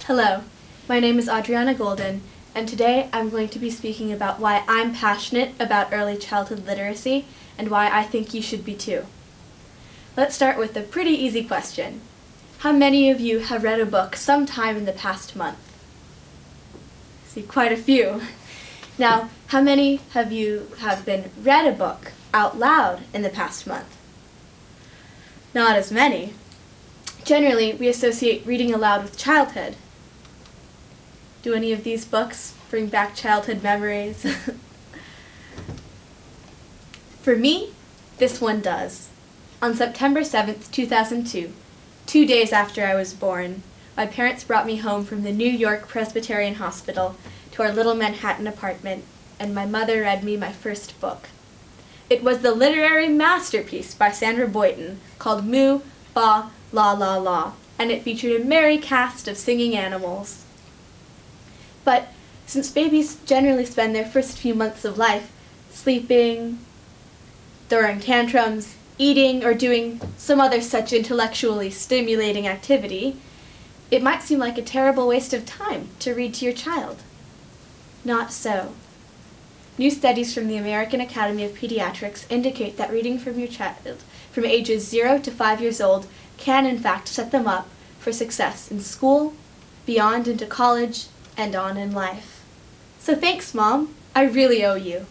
Hello, my name is Adriana Golden, and today I'm going to be speaking about why I'm passionate about early childhood literacy and why I think you should be too. Let's start with a pretty easy question. How many of you have read a book sometime in the past month? See, quite a few. Now, how many of you have been read a book out loud in the past month? Not as many. Generally, we associate reading aloud with childhood. Do any of these books bring back childhood memories? For me, this one does. On September 7th, 2002, 2 days after I was born, my parents brought me home from the New York Presbyterian Hospital to our little Manhattan apartment, and my mother read me my first book. It was the literary masterpiece by Sandra Boynton called Moo, Ba, La La La, and it featured a merry cast of singing animals. But since babies generally spend their first few months of life sleeping, throwing tantrums, eating, or doing some other such intellectually stimulating activity, it might seem like a terrible waste of time to read to your child. Not so. New studies from the American Academy of Pediatrics indicate that reading from your child from ages 0 to 5 years old can in fact set them up for success in school, beyond into college, and on in life. So thanks, Mom. I really owe you.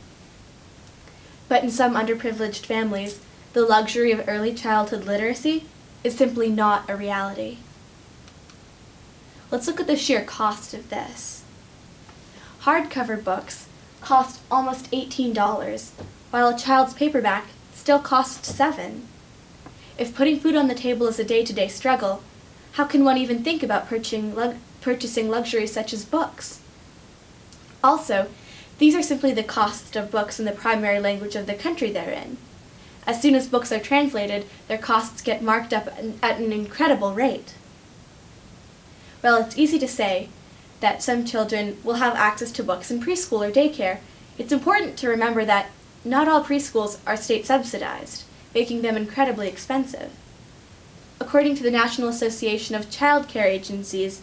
But in some underprivileged families, the luxury of early childhood literacy is simply not a reality. Let's look at the sheer cost of this. Hardcover books cost almost $18, while a child's paperback still costs $7. If putting food on the table is a day-to-day struggle, how can one even think about purchasing luxuries such as books? Also, these are simply the costs of books in the primary language of the country they're in. As soon as books are translated, their costs get marked up at an incredible rate. While it's easy to say that some children will have access to books in preschool or daycare, it's important to remember that not all preschools are state subsidized, making them incredibly expensive. According to the National Association of Child Care Agencies,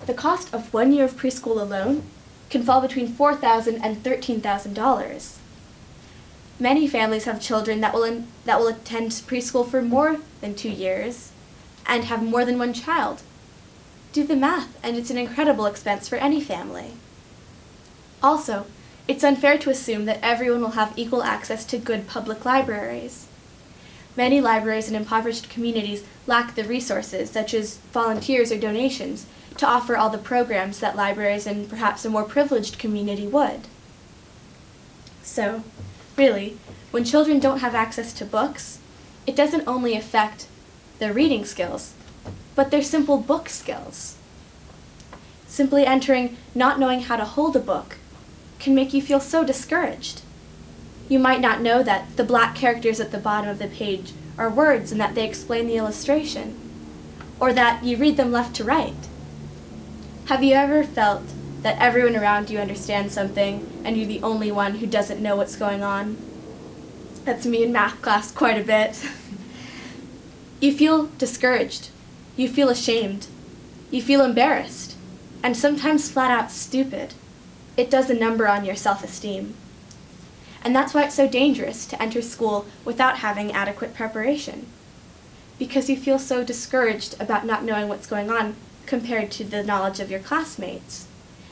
the cost of 1 year of preschool alone can fall between $4,000 and $13,000. Many families have children that will attend preschool for more than 2 years and have more than one child. Do the math, and it's an incredible expense for any family. Also, it's unfair to assume that everyone will have equal access to good public libraries. Many libraries in impoverished communities lack the resources, such as volunteers or donations, to offer all the programs that libraries in perhaps a more privileged community would. So, really, when children don't have access to books, it doesn't only affect their reading skills, but their simple book skills. Simply entering not knowing how to hold a book can make you feel so discouraged. You might not know that the black characters at the bottom of the page are words and that they explain the illustration, or that you read them left to right. Have you ever felt that everyone around you understands something and you're the only one who doesn't know what's going on? That's me in math class quite a bit. You feel discouraged. You feel ashamed. You feel embarrassed. And sometimes flat out stupid. It does a number on your self-esteem. And that's why it's so dangerous to enter school without having adequate preparation. Because you feel so discouraged about not knowing what's going on compared to the knowledge of your classmates.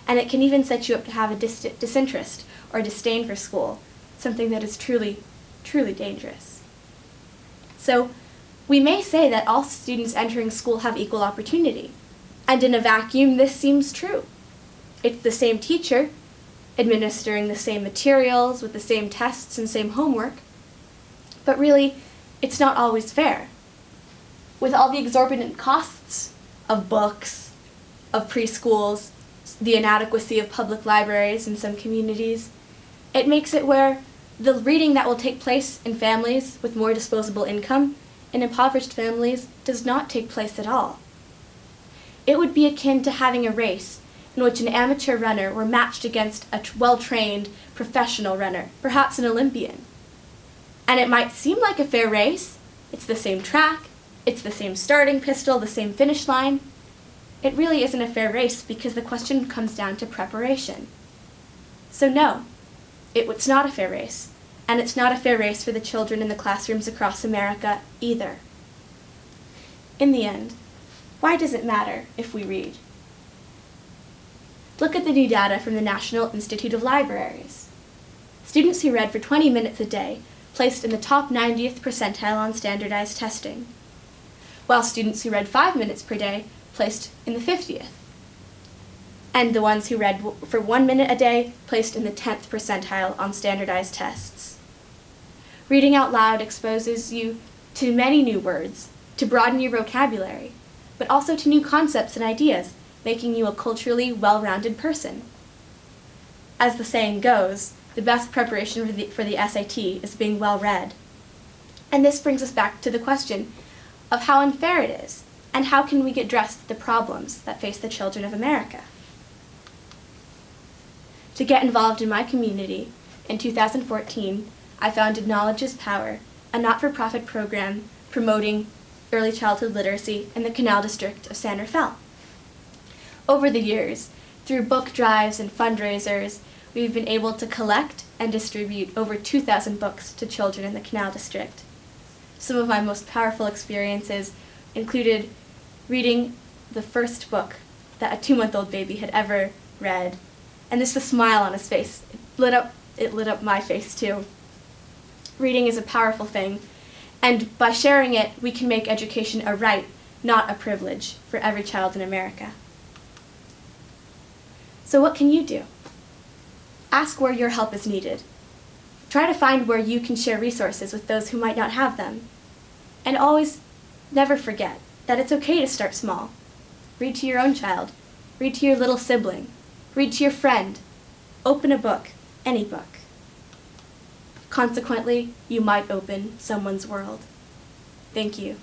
And it can even set you up to have a disinterest or disdain for school, something that is truly, truly dangerous. So, we may say that all students entering school have equal opportunity, and in a vacuum this seems true. It's the same teacher, administering the same materials with the same tests and same homework, but really, it's not always fair. With all the exorbitant costs of books, of preschools, the inadequacy of public libraries in some communities, it makes it where the reading that will take place in families with more disposable income in impoverished families does not take place at all. It would be akin to having a race in which an amateur runner were matched against a well-trained professional runner, perhaps an Olympian. And it might seem like a fair race. It's the same track, it's the same starting pistol, the same finish line. it really isn't a fair race because the question comes down to preparation. So no, it's not a fair race, and it's not a fair race for the children in the classrooms across America either. In the end, why does it matter if we read? Look at the new data from the National Institute of Libraries. Students who read for 20 minutes a day placed in the top 90th percentile on standardized testing, while students who read 5 minutes per day placed in the 50th. And the ones who read for 1 minute a day placed in the 10th percentile on standardized tests. Reading out loud exposes you to many new words, to broaden your vocabulary, but also to new concepts and ideas, making you a culturally well-rounded person. As the saying goes, the best preparation for the SAT is being well-read. And this brings us back to the question of how unfair it is, and how can we address the problems that face the children of America. To get involved in my community, in 2014, I founded Knowledge is Power, a not-for-profit program promoting early childhood literacy in the Canal District of San Rafael. Over the years, through book drives and fundraisers, we've been able to collect and distribute over 2,000 books to children in the Canal District. Some of my most powerful experiences included reading the first book that a 2-month-old baby had ever read, and just the smile on his face, it lit up my face too. Reading is a powerful thing, and by sharing it, we can make education a right, not a privilege, for every child in America. So what can you do? Ask where your help is needed. Try to find where you can share resources with those who might not have them. And always, never forget that it's okay to start small. Read to your own child. Read to your little sibling. Read to your friend. Open a book, any book. Consequently, you might open someone's world. Thank you.